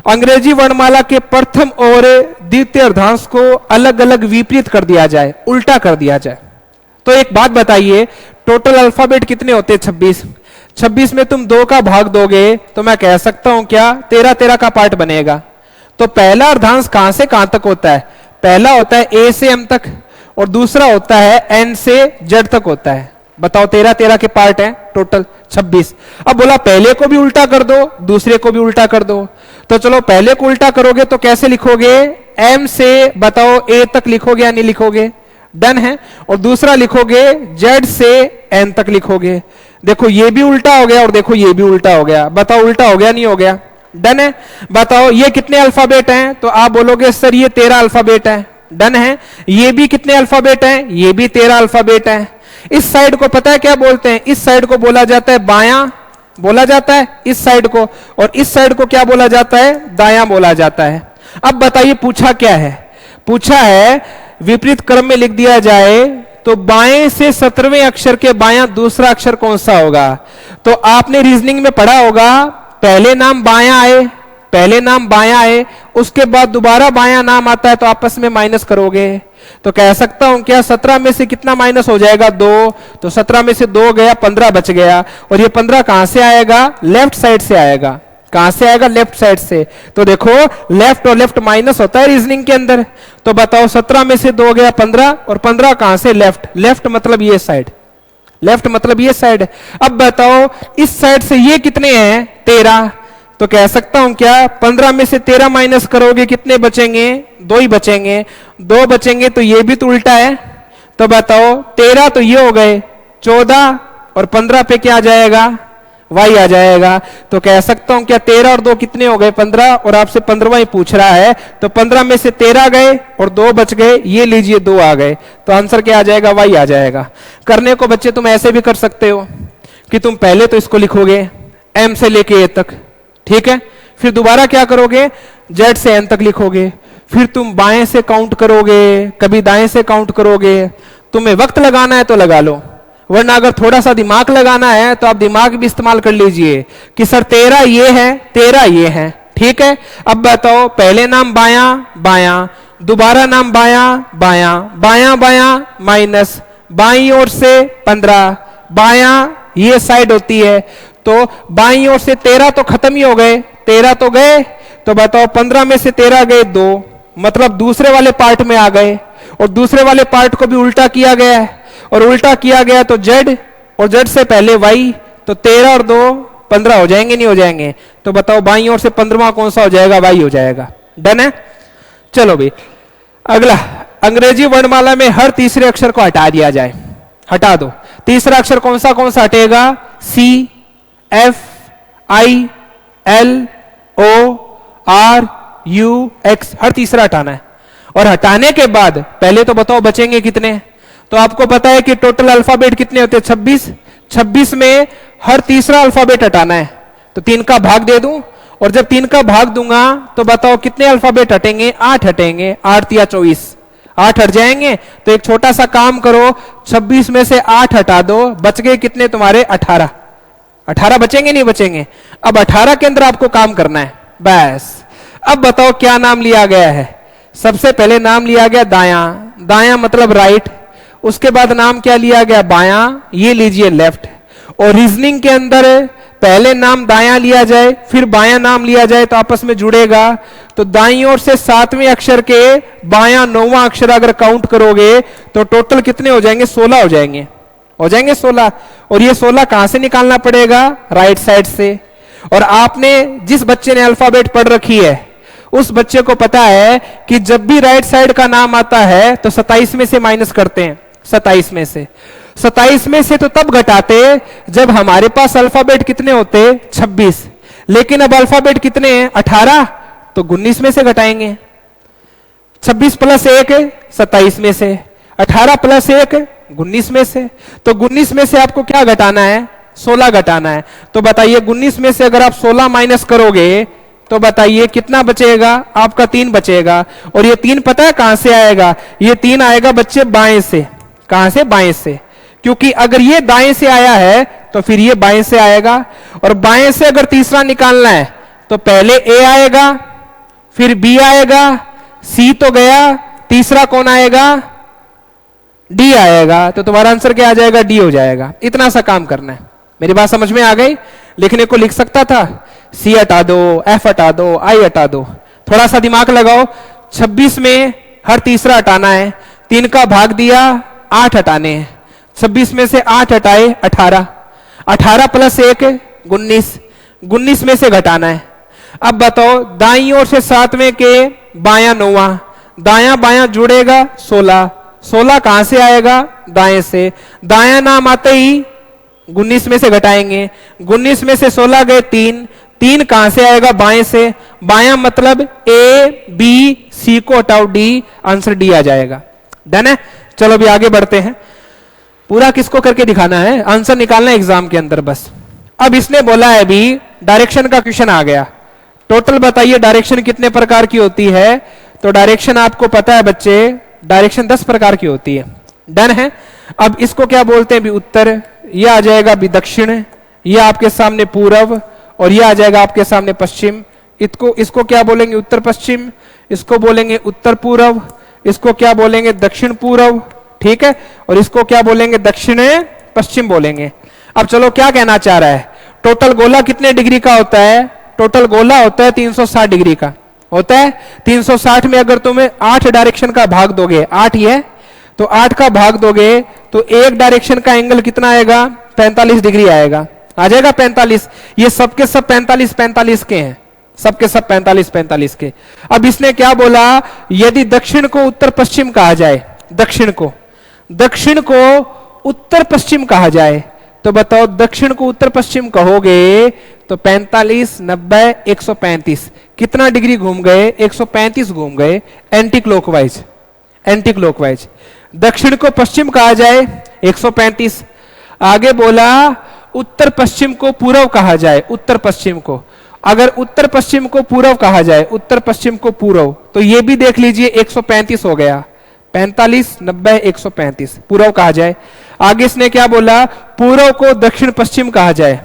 अंग्रेजी वर्णमाला के प्रथम और द्वितीय अर्धांश को अलग अलग विपरीत कर दिया जाए, उल्टा कर दिया जाए। तो एक बात बताइए, टोटल अल्फाबेट कितने होते हैं, 26। 26 में तुम 2 का भाग दोगे तो मैं कह सकता हूं क्या, 13 का पार्ट बनेगा। तो पहला अर्धांश कहां से कहां तक होता है, पहला होता है ए से एम तक, और दूसरा होता है एन से जेड तक होता है। बताओ 13 के पार्ट हैं, टोटल 26। अब बोला पहले को भी उल्टा कर दो, दूसरे को भी उल्टा कर दो, तो चलो पहले को उल्टा करोगे तो कैसे लिखोगे, एम से बताओ ए तक लिखोगे या नहीं लिखोगे। डन है। और दूसरा लिखोगे जेड से एन तक लिखोगे। देखो ये भी उल्टा हो गया और देखो ये भी उल्टा हो गया, बताओ उल्टा हो गया नहीं हो गया। डन है। बताओ ये कितने अल्फाबेट हैं, तो आप बोलोगे सर ये 13 अल्फाबेट है। डन है। ये भी कितने अल्फाबेट हैं, ये भी 13 अल्फाबेट है। इस साइड को पता है क्या बोलते हैं, इस साइड को बोला जाता है बायां, बोला जाता है इस साइड को, और इस साइड को क्या बोला जाता है, दायां बोला जाता है। अब बताइए पूछा क्या है, पूछा है विपरीत क्रम में लिख दिया जाए तो बाएं से 17वें अक्षर के बायां दूसरा अक्षर कौन सा होगा। तो आपने रीजनिंग में पढ़ा होगा, पहले नाम बायां आए, पहले नाम बायां आए, उसके बाद दोबारा बायां नाम आता है तो आपस में माइनस करोगे। तो कह सकता हूं क्या 17 में से कितना माइनस हो जाएगा, 2, तो 17 में से 2 गया, 15 बच गया। और ये 15 कहां से आएगा, लेफ्ट साइड से आएगा। कहां से आएगा, लेफ्ट साइड से। तो देखो लेफ्ट और लेफ्ट माइनस होता है रीजनिंग के अंदर। तो बताओ 17 में से 2 गया 15, और 15 कहां से, लेफ्ट, लेफ्ट मतलब ये साइड, लेफ्ट मतलब ये साइड। अब बताओ इस साइड से ये कितने हैं, 13। तो कह सकता हूं क्या 15 में से 13 माइनस करोगे कितने बचेंगे, 2 ही बचेंगे। 2 बचेंगे तो ये भी तो उल्टा है। तो बताओ 13 तो ये हो गए 14, और 15 पे क्या आ जाएगा, y आ जाएगा। तो कह सकता हूं क्या 13 और 2 कितने हो गए, 15, और आपसे 15वां ही पूछ रहा है। तो 15 में से 13 गए और 2 बच गए, ये लीजिए 2 आ गए। तो आंसर क्या आ जाएगा, y आ जाएगा। करने को बच्चे तुम ऐसे भी कर सकते हो कि तुम पहले तो इसको लिखोगे m से लेके a तक, ठीक है, फिर दोबारा क्या करोगे, z से n तक लिखोगे, फिर तुम बाएं से काउंट करोगे, कभी दाएं से काउंट करोगे। तुम्हें वक्त लगाना है तो लगा लो, वरना अगर थोड़ा सा दिमाग लगाना है तो आप दिमाग भी इस्तेमाल कर लीजिए कि सर 13 ये है, 13 ये है, ठीक है। अब बताओ पहले नाम बायां बायां, दोबारा नाम बायां बायां, बायां बायां माइनस, बाईं ओर से 15, बायां ये साइड होती है। तो बाईं ओर से 13 तो खत्म ही हो गए, 13 तो गए। तो बताओ 15 में से 13 गए 2, मतलब दूसरे वाले पार्ट में आ गए, और दूसरे वाले पार्ट को भी उल्टा किया गया है, और उल्टा किया गया तो z, और z से पहले y। तो 13 और 2 15 हो जाएंगे, नहीं हो जाएंगे। तो बताओ बाईं ओर से 15वां कौन सा हो जाएगा, y हो जाएगा। डन है। चलो भाई अगला, अंग्रेजी वर्णमाला में हर तीसरे अक्षर को हटा दिया जाए, हटा दो। तीसरा अक्षर कौन सा हटेगा, C, F, I, L, O, R, U, X, हर तीसरा हटाना है। और हटाने के बाद पहले तो बताओ बचेंगे कितने। तो आपको पता है कि टोटल अल्फाबेट कितने होते हैं, 26। 26 में हर तीसरा अल्फाबेट हटाना है। तो 3 का भाग दे दूं, और जब 3 का भाग दूंगा तो बताओ कितने अल्फाबेट हटेंगे? 8 हटेंगे। 8 या 24, 8 हट जाएंगे। तो एक छोटा सा काम करो, 26 में से 8 हटा दो, बच गए कितने तुम्हारे? 18। 18 बचेंगे नहीं बचेंगे? अब 18 के अंदर आपको काम करना है बस। अब बताओ क्या नाम लिया गया है? सबसे पहले नाम लिया गया दायां, दायां मतलब राइट। उसके बाद नाम क्या लिया गया? बायां, ये लीजिए लेफ्ट। और रीजनिंग के अंदर पहले नाम दायां लिया जाए फिर बायां नाम लिया जाए तो आपस में जुड़ेगा। तो दाईं ओर से 7वें अक्षर के बायां 9वां अक्षर अगर काउंट करोगे तो टोटल कितने हो जाएंगे? 16 हो जाएंगे। हो जाएंगे 16। और ये 16 कहां से निकालना पड़ेगा? राइट साइड से। और आपने जिस बच्चे ने अल्फाबेट पढ़ रखी है उस बच्चे को पता है कि जब भी राइट साइड का नाम आता है तो 27 में से माइनस करते हैं। 27 में से 27 में से तो तब घटाते जब हमारे पास अल्फाबेट कितने होते? 26। लेकिन अब अल्फाबेट कितने हैं? 18। तो 19 में से घटाएंगे। 26 प्लस 1 27 में से, 18 प्लस 1 19 में से। तो 19 में से आपको क्या घटाना है? 16 घटाना है। तो बताइए 19 में से अगर आप 16 माइनस करोगे तो बताइए कितना बचेगा? आपका 3 बचेगा। और ये 3 पता है कहां से आएगा? ये 3 आएगा बच्चे बाएं से। कहां से? बाएं से। क्योंकि अगर ये दाएं से आया है तो फिर ये बाएं से आएगा। और बाएं से अगर तीसरा निकालना है तो पहले ए आएगा, फिर बी आएगा, सी तो गया, तीसरा कौन आएगा? डी आएगा। तो तुम्हारा आंसर क्या आ जाएगा? डी हो जाएगा। इतना सा काम करना है। मेरी बात समझ में आ गई? लिखने को लिख सकता था, सी हटा दो, एफ हटा दो, आई हटा दो। थोड़ा सा दिमाग लगाओ। 26 में हर तीसरा हटाना है। 3 का भाग दिया, 8 हटाने हैं। 26 में से 8 हटाए 18। 18 प्लस 1 19। 19 में से घटाना है। अब बताओ दाईं ओर से 7वें के बायां 9वां, दायां बायां जुड़ेगा 16। 16 कहां से आएगा? दाएं से। दायां नाम आते ही 19 में से घटाएंगे। 19 में से 16 गए 3। 3 कहां से आएगा? बाएं से। बायां मतलब ए बी सी को हटाओ डी, आंसर डी आ जाएगा। डन है? चलो अभी आगे बढ़ते हैं। पूरा किसको करके दिखाना है? आंसर निकालना है एग्जाम के अंदर बस। अब इसने बोला है अभी डायरेक्शन का क्वेश्चन आ गया। टोटल बताइए डायरेक्शन कितने प्रकार की होती है? तो डायरेक्शन आपको पता है बच्चे, डायरेक्शन 10 प्रकार की होती है। डन है? अब इसको क्या बोलते हैं? भी उत्तर, यह आ जाएगा भी दक्षिण, यह आपके सामने पूर्व, और यह आ जाएगा आपके सामने पश्चिम। इसको क्या बोलेंगे? उत्तर पश्चिम। इसको बोलेंगे उत्तर पूर्व। इसको क्या बोलेंगे? दक्षिण पूर्व। ठीक है? और इसको क्या बोलेंगे? दक्षिण पश्चिम बोलेंगे। अब चलो क्या कहना चाह रहा है? टोटल गोला कितने डिग्री का होता है? टोटल गोला होता है 360 डिग्री का होता है। 360 में अगर तुम्हें 8 डायरेक्शन का भाग दोगे, 8 ही है, तो 8 का भाग दोगे तो एक डायरेक्शन का एंगल कितना आएगा? 45 डिग्री आएगा। आ जाएगा 45। ये सबके सब 45 के हैं, सबके सब 45 के। अब इसने क्या बोला? यदि दक्षिण को उत्तर पश्चिम कहा जाए, दक्षिण को उत्तर पश्चिम कहा जाए, तो बताओ दक्षिण को उत्तर पश्चिम कहोगे तो 45 90 135 कितना डिग्री घूम गए? 135 घूम गए एंटी क्लॉकवाइज। दक्षिण को पश्चिम कहा जाए 135। आगे बोला उत्तर पश्चिम को पूर्व कहा जाए, उत्तर पश्चिम को, अगर उत्तर पश्चिम को पूर्व कहा जाए, उत्तर पश्चिम को पूर्व, तो ये भी देख लीजिए 135 हो गया। 45 90 135 पूर्व कहा जाए। आगे इसने क्या बोला? पूर्व को दक्षिण पश्चिम कहा जाए,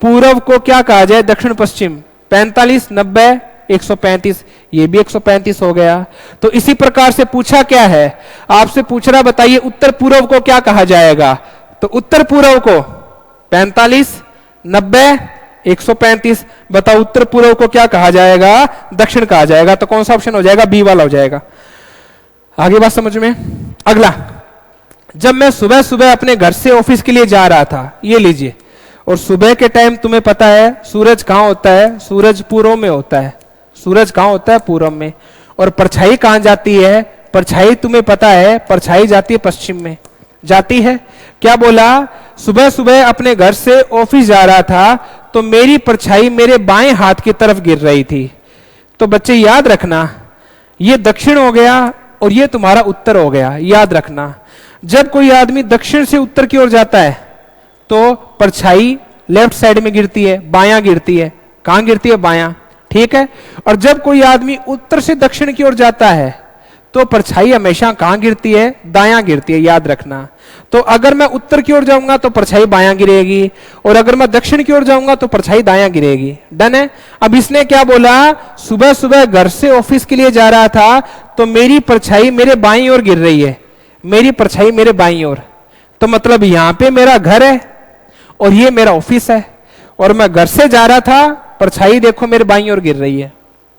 पूर्व को क्या कहा जाए? दक्षिण पश्चिम। 45 90 135, ये भी 135 हो गया। तो इसी प्रकार से पूछा क्या है? आपसे पूछ रहा बताइए उत्तर पूर्व को क्या कहा जाएगा? तो उत्तर पूर्व को 45 90 135, बताओ उत्तर पूर्व को क्या कहा जाएगा? दक्षिण कहा जाएगा। तो कौन सा ऑप्शन हो जाएगा? बी वाला हो जाएगा। आगे बात समझ में? अगला, जब मैं सुबह सुबह अपने घर से ऑफिस के लिए जा रहा था, ये लीजिए, और सुबह के टाइम तुम्हें पता है सूरज कहां होता है? सूरज पूर्व में होता है। सूरज कहां होता है? पूर्व में। और परछाई कहां जाती है? परछाई तुम्हें पता है, परछाई जाती है पश्चिम में, जाती है। क्या बोला? सुबह सुबह अपने घर से ऑफिस जा रहा था तो मेरी परछाई मेरे बाएं हाथ की तरफ गिर रही थी। तो बच्चे याद रखना, ये दक्षिण हो गया और ये तुम्हारा उत्तर हो गया। याद रखना, जब कोई आदमी दक्षिण से उत्तर की ओर जाता है तो परछाई लेफ्ट साइड में गिरती है, बायां गिरती है। कहां गिरती है? बायां। ठीक है। और जब कोई आदमी उत्तर से दक्षिण की ओर जाता है तो परछाई हमेशा कहां गिरती है? दायां गिरती है, याद रखना। तो अगर मैं उत्तर की ओर जाऊंगा तो परछाई बायां गिरेगी, और अगर मैं दक्षिण की ओर जाऊंगा तो परछाई दायां गिरेगी। डन है। अब इसने क्या बोला? सुबह सुबह घर से ऑफिस के लिए जा रहा था तो मेरी परछाई मेरे बाईं ओर गिर रही है, मेरी परछाई मेरे बाईं ओर। तो मतलब यहां पे मेरा घर है और ये मेरा ऑफिस है, और मैं घर से जा रहा था, परछाई देखो मेरे बाईं ओर गिर रही है,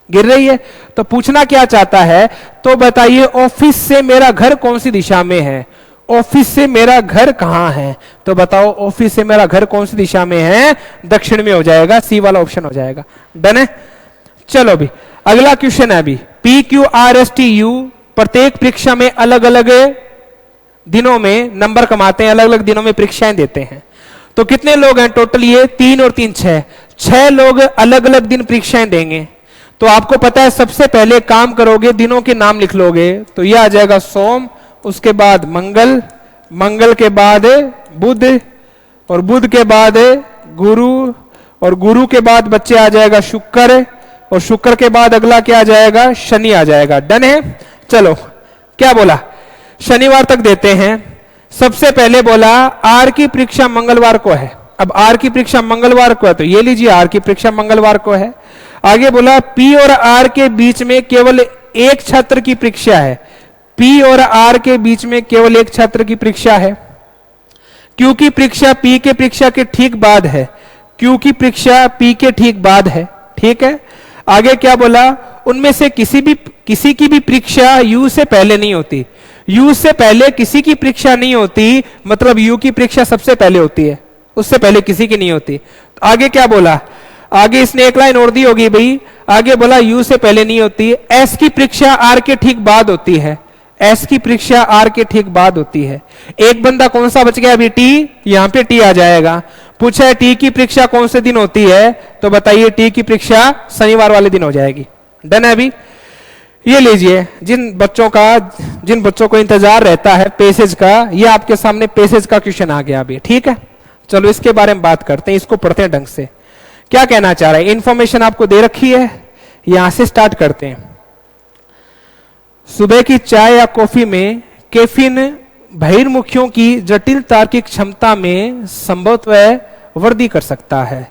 गिर रही है। तो पूछना क्या चाहता है? तो बताइए ऑफिस से मेरा घर कौन सी दिशा में है? ऑफिस से मेरा घर कहां है? तो बताओ ऑफिस से मेरा घर कौन सी दिशा में है? दक्षिण में हो जाएगा, सी वाला ऑप्शन हो जाएगा। डन है। चलो भी अगला क्वेश्चन है अभी। PQRSTU प्रत्येक परीक्षा में अलग अलग दिनों में नंबर कमाते हैं, अलग अलग दिनों में परीक्षाएं देते हैं। तो कितने लोग हैं टोटल? ये 3 और 3 6 लोग अलग अलग दिन परीक्षाएं देंगे। तो आपको पता है सबसे पहले काम करोगे, दिनों के नाम लिख लोगे। तो यह आ जाएगा सोम, उसके बाद मंगल, मंगल के बाद बुध, और बुध के बाद गुरु, और गुरु के बाद बच्चे आ जाएगा शुक्र, और शुक्र के बाद अगला क्या आ जाएगा? शनि आ जाएगा। डन है। चलो क्या बोला? शनिवार तक देते हैं। सबसे पहले बोला आर की परीक्षा मंगलवार को है। अब आर की परीक्षा मंगलवार को है तो ये लीजिए आर की परीक्षा मंगलवार को है। आगे बोला पी और आर के बीच में केवल एक छात्र की परीक्षा है। पी और आर के बीच में केवल एक छात्र की परीक्षा है, क्योंकि परीक्षा पी के परीक्षा के ठीक बाद है, क्योंकि परीक्षा पी के ठीक बाद है। ठीक है। आगे क्या बोला? उनमें से किसी की भी परीक्षा यू से पहले नहीं होती। यू से पहले किसी की परीक्षा नहीं होती, मतलब यू की परीक्षा सबसे पहले होती है, उससे पहले किसी की नहीं होती। आगे क्या बोला? आगे इसने एक लाइन और दी होगी भाई। आगे बोला यू से पहले नहीं होती, एस की परीक्षा आर के ठीक बाद होती है, एस की परीक्षा आर के ठीक बाद होती है। एक बंदा कौन सा बच गया अभी? टी। यहां पे टी आ जाएगा। पूछा है टी की परीक्षा कौन से दिन होती है? तो बताइए टी की परीक्षा शनिवार वाले दिन हो जाएगी। डन है अभी। ये लीजिए, जिन बच्चों को इंतजार रहता है पैसेज का, ये आपके सामने पैसेज का क्वेश्चन आ गया अभी। ठीक है। चलो इसके बारे में बात करते हैं, इसको पढ़ते हैं ढंग से। क्या कहना चाह रहे हैं? इंफॉर्मेशन आपको दे रखी है, यहां से स्टार्ट करते हैं। सुबह की चाय या कॉफी में कैफीन बहिर्मुखियों की जटिल तार्किक क्षमता में संभवतः वृद्धि कर सकता है।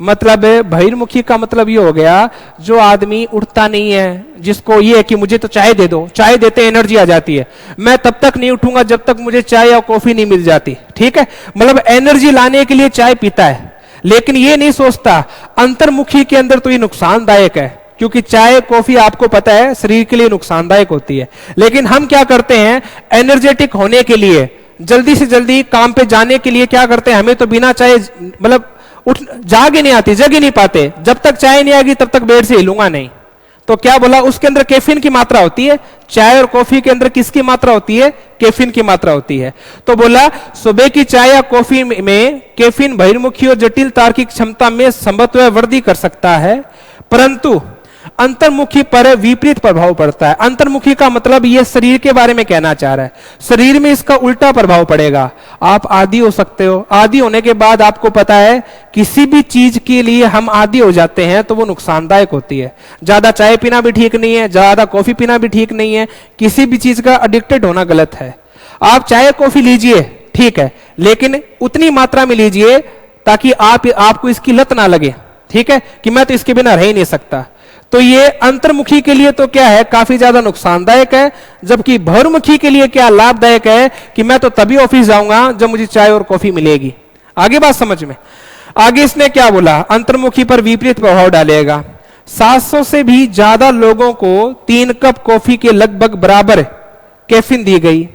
मतलब बहिर्मुखी का मतलब ये हो गया जो आदमी उठता नहीं है, जिसको ये है कि मुझे तो चाय दे दो, चाय देते एनर्जी आ जाती है, मैं तब तक नहीं उठूंगा जब तक मुझे चाय या कॉफी नहीं मिल जाती। ठीक है। मतलब एनर्जी लाने के लिए चाय पीता है, लेकिन ये नहीं सोचता अंतर्मुखी के अंदर तो ये नुकसानदायक है, क्योंकि चाय कॉफी आपको पता है शरीर के लिए नुकसानदायक होती है। लेकिन हम क्या करते हैं? एनर्जेटिक होने के लिए, जल्दी से जल्दी काम पे जाने के लिए क्या करते हैं? हमें तो बिना चाय मतलब जाग ही नहीं आती, जग ही नहीं पाते। जब तक चाय नहीं आएगी तब तक बेड से हिलूंगा नहीं। तो क्या बोला? उसके अंदर कैफीन की मात्रा होती है। चाय और कॉफी के अंदर किसकी मात्रा होती है? कैफीन की मात्रा होती है। तो बोला सुबह की चाय या कॉफी में कैफीन बहिर्मुखी और जटिल तार्किक क्षमता में संभवतः वृद्धि कर सकता है, परंतु अंतर्मुखी पर विपरीत प्रभाव पड़ता है। अंतर्मुखी का मतलब यह शरीर के बारे में कहना चाह रहा है, शरीर में इसका उल्टा प्रभाव पड़ेगा। आप आदी हो सकते हो, आदी होने के बाद आपको पता है किसी भी चीज के लिए हम आदी हो जाते हैं तो वो नुकसानदायक होती है। ज्यादा चाय पीना भी ठीक नहीं है, ज्यादा कॉफी पीना भी ठीक नहीं है, किसी भी चीज का एडिक्टेड होना गलत है। आप चाय कॉफी लीजिए ठीक है, लेकिन उतनी मात्रा में लीजिए ताकि आपको इसकी लत ना लगे। ठीक है, कि मैं तो इसके बिना रह ही नहीं सकता। तो ये अंतर्मुखी के लिए तो क्या है? काफी ज्यादा नुकसानदायक है, जबकि बहिर्मुखी के लिए क्या लाभदायक है कि मैं तो तभी ऑफिस जाऊंगा जब मुझे चाय और कॉफी मिलेगी। आगे बात समझ में। आगे इसने क्या बोला? अंतर्मुखी पर विपरीत प्रभाव डालेगा। 700 से भी ज्यादा लोगों को 3 कप कॉफी के लगभग बराबर कैफीन दी गई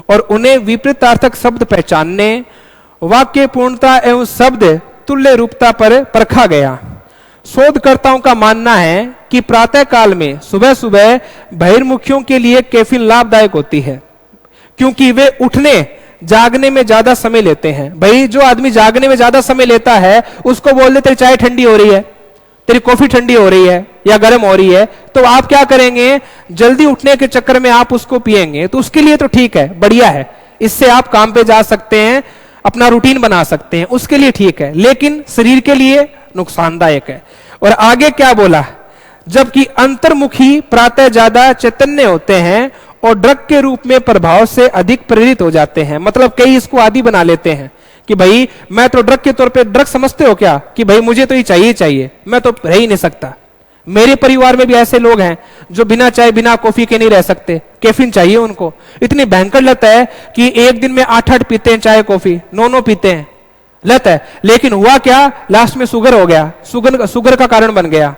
और उन्हें विपरीतार्थक शब्द पहचानने, वाक्य पूर्णता एवं शब्द तुल्य रूपता पर परखा गया। शोधकर्ताओं का मानना है कि प्रातः काल में सुबह सुबह बहिर्मुखियों के लिए कैफीन लाभदायक होती है, क्योंकि वे उठने जागने में ज्यादा समय लेते हैं। भाई जो आदमी जागने में ज्यादा समय लेता है उसको बोल दे तेरी चाय ठंडी हो रही है, तेरी कॉफी ठंडी हो रही है या गर्म हो रही है, तो आप क्या करेंगे? जल्दी उठने के चक्कर में आप उसको पिएंगे, तो उसके लिए तो ठीक है, बढ़िया है, इससे आप काम पे जा सकते हैं, अपना रूटीन बना सकते हैं, उसके लिए ठीक है, लेकिन शरीर के लिए नुकसानदायक है। और आगे क्या बोला, जबकि अंतर्मुखी प्रातः ज्यादा चैतन्य होते हैं और ड्रग के रूप में प्रभाव से अधिक प्रेरित हो जाते हैं। मतलब कई इसको आदी बना लेते हैं कि भाई मैं तो ड्रग के तौर पे, ड्रग समझते हो क्या कि भाई मुझे तो ये चाहिए चाहिए, मैं तो रह ही नहीं सकता। मेरे परिवार में भी ऐसे लोग हैं जो बिना चाय बिना कॉफी के नहीं रह सकते, कैफीन चाहिए उनको। इतनी भयंकर लत है कि एक दिन में 8-8 पीते हैं चाय कॉफी, 9-9 पीते हैं, लत है। लेकिन हुआ क्या, लास्ट में शुगर हो गया, शुगर का कारण बन गया।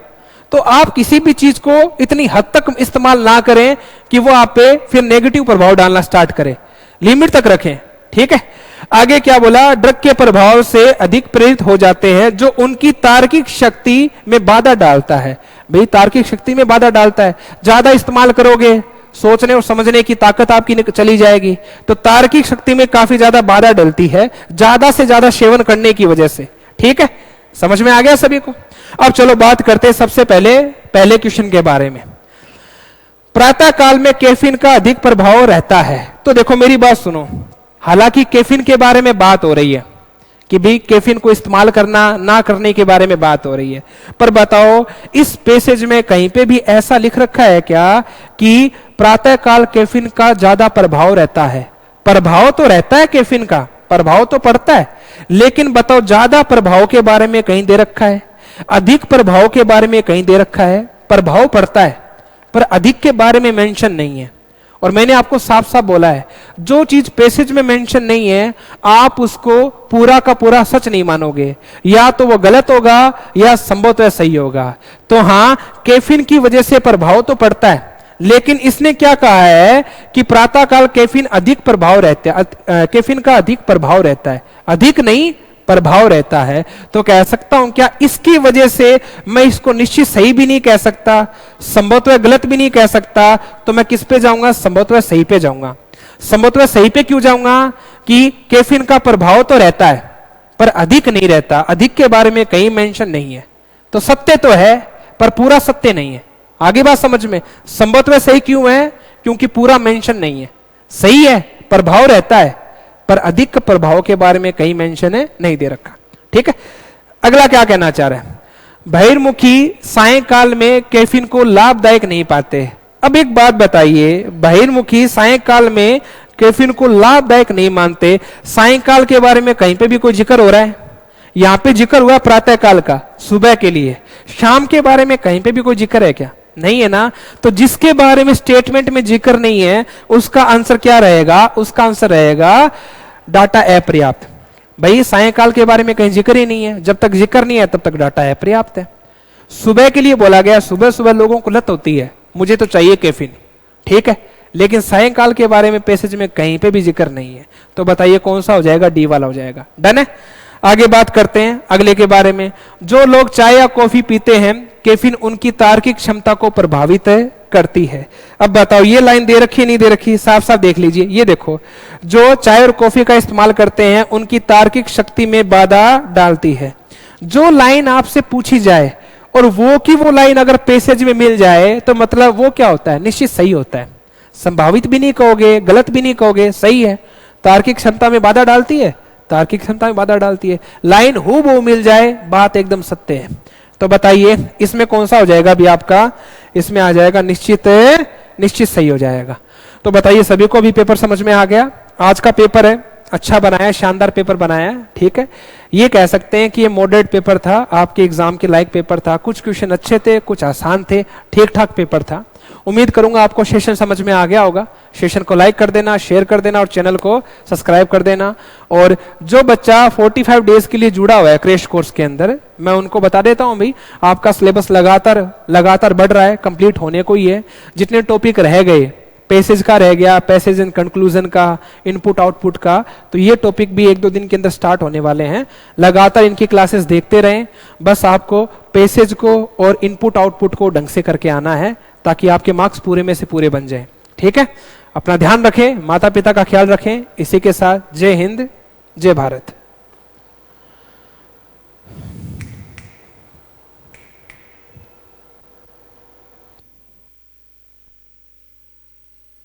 तो आप किसी भी चीज को इतनी हद तक इस्तेमाल ना करें कि वो आप पे फिर नेगेटिव प्रभाव डालना स्टार्ट करे, लिमिट तक रखें, ठीक है। आगे क्या बोला, ड्रग के प्रभाव से अधिक प्रेरित हो जाते हैं जो उनकी तार्किक शक्ति में बाधा डालता है। भाई तार्किक शक्ति में बाधा डालता है, ज्यादा इस्तेमाल करोगे सोचने और समझने की ताकत आपकी चली जाएगी, तो तार्किक शक्ति में काफी ज्यादा बाधा डलती है ज्यादा से ज्यादा सेवन करने की वजह से, ठीक है। समझ में आ गया सभी को। अब चलो बात करते हैं सबसे पहले क्वेश्चन के बारे में। प्रातः काल में कैफीन का अधिक प्रभाव रहता है। तो देखो मेरी बात सुनो, हालांकि कैफीन के बारे में बात हो रही है कि भाई कैफीन को इस्तेमाल करना ना करने के बारे में बात हो रही है, पर बताओ इस पैसेज में कहीं पे भी ऐसा लिख रखा है क्या कि प्रातः काल कैफीन का ज्यादा प्रभाव रहता है? प्रभाव तो रहता है, कैफीन का प्रभाव तो पड़ता है, लेकिन बताओ ज्यादा प्रभाव के बारे में कहीं दे रखा है? अधिक प्रभाव के बारे में कहीं दे रखा है? प्रभाव पड़ता है पर अधिक के बारे में मेंशन नहीं है। और मैंने आपको साफ साफ बोला है, जो चीज पैसेज में मेंशन नहीं है आप उसको पूरा का पूरा सच नहीं मानोगे, या तो वो गलत होगा या संभवतः सही होगा। तो हां, कैफीन की वजह से प्रभाव तो पड़ता है, लेकिन इसने क्या कहा है कि प्रातःकाल कैफीन अधिक प्रभाव रहता है, कैफीन का अधिक प्रभाव रहता है, अधिक नहीं प्रभाव रहता है। तो कह सकता हूं क्या इसकी वजह से मैं इसको निश्चित सही भी नहीं कह सकता, संभवतः गलत भी नहीं कह सकता, तो मैं किस पे जाऊंगा? संभवतः सही पे जाऊंगा। संभवतः सही पे क्यों जाऊंगा? कि कैफीन का प्रभाव तो रहता है पर अधिक नहीं रहता, अधिक के बारे में कहीं मेंशन नहीं है। तो सत्य तो है पर पूरा सत्य नहीं है। आगे बात समझ में। संभवतः सही क्यों है? क्योंकि पूरा मेंशन नहीं है। सही है, प्रभाव रहता है पर अधिक प्रभाव के बारे में कहीं मेंशन है नहीं दे रखा, ठीक है। अगला क्या कहना चाह रहा है, बहिर्मुखी सायंकाल में कैफीन को लाभदायक नहीं पाते। अब एक बात बताइए, बहिर्मुखी सायंकाल में कैफीन को लाभदायक नहीं मानते, सायंकाल के बारे में कहीं पे भी कोई जिक्र हो रहा है? यहां पे जिक्र हुआ प्रातः काल का, सुबह के लिए। शाम के बारे में कहीं पे भी कोई जिक्र है क्या? नहीं है ना। तो जिसके बारे में स्टेटमेंट में जिक्र नहीं है उसका आंसर क्या रहेगा? उसका आंसर रहेगा डाटा अपर्याप्त। भाई सायंकाल के बारे में कहीं जिक्र ही नहीं है, जब तक जिक्र नहीं है तब तक डाटा अपर्याप्त है। सुबह के लिए बोला गया, सुबह सुबह लोगों को लत होती है, मुझे तो चाहिए कैफीन, ठीक है, लेकिन सायंकाल के बारे में पैसेज में कहीं पे भी जिक्र नहीं है। तो बताइए कौन सा हो जाएगा? डी वाला हो जाएगा। डन है। आगे बात करते हैं अगले के बारे में। जो लोग चाय या कॉफी पीते हैं कैफीन उनकी तार्किक क्षमता को प्रभावित करती है। अब बताओ ये लाइन दे रखी है नहीं दे रखी? साफ साफ देख लीजिए। ये देखो, जो चाय और कॉफी का इस्तेमाल करते हैं उनकी तार्किक शक्ति में बाधा डालती है। जो लाइन आपसे पूछी जाए और वो की वो लाइन अगर पैसेज में मिल जाए तो मतलब वो क्या होता है? निश्चित सही होता है। संभावित भी नहीं कहोगे, गलत भी नहीं कहोगे, सही है। तार्किक क्षमता में बाधा डालती है, तार्किक क्षमता में बाधा डालती है। लाइन हूबहू मिल जाए, बात एकदम सत्य है। तो बताइए इसमें कौन सा हो जाएगा? भी आपका इसमें आ जाएगा निश्चित सही हो जाएगा। तो बताइए सभी को भी पेपर समझ में आ गया? आज का पेपर है, अच्छा बनाया, शानदार पेपर बनाया, ठीक है। ये कह सकते हैं कि ये मॉडरेट पेपर था, आपके एग्जाम के लायक पेपर था। कुछ क्वेश्चन अच्छे थे, कुछ आसान थे, ठीक ठाक पेपर था। उम्मीद करूंगा आपको सेशन समझ में आ गया होगा। सेशन को लाइक कर देना, शेयर कर देना और चैनल को सब्सक्राइब कर देना। और जो बच्चा 45 डेज के लिए जुड़ा हुआ है क्रैश कोर्स के अंदर, मैं उनको बता देता हूं भाई आपका सिलेबस लगातार बढ़ रहा है, कंप्लीट होने को ही है। जितने टॉपिक रह गए, पैसेज का रह गया, पैसेज एंड कंक्लूजन का, इनपुट आउटपुट का, तो ये टॉपिक भी 1-2 दिन के अंदर स्टार्ट होने वाले हैं। लगातार इनकी क्लासेस देखते रहें। बस आपको पैसेज को और इनपुट आउटपुट को ढंग से करके आना है ताकि आपके मार्क्स पूरे में से पूरे बन जाएं, ठीक है। अपना ध्यान रखें, माता पिता का ख्याल रखें। इसी के साथ जय हिंद, जय भारत।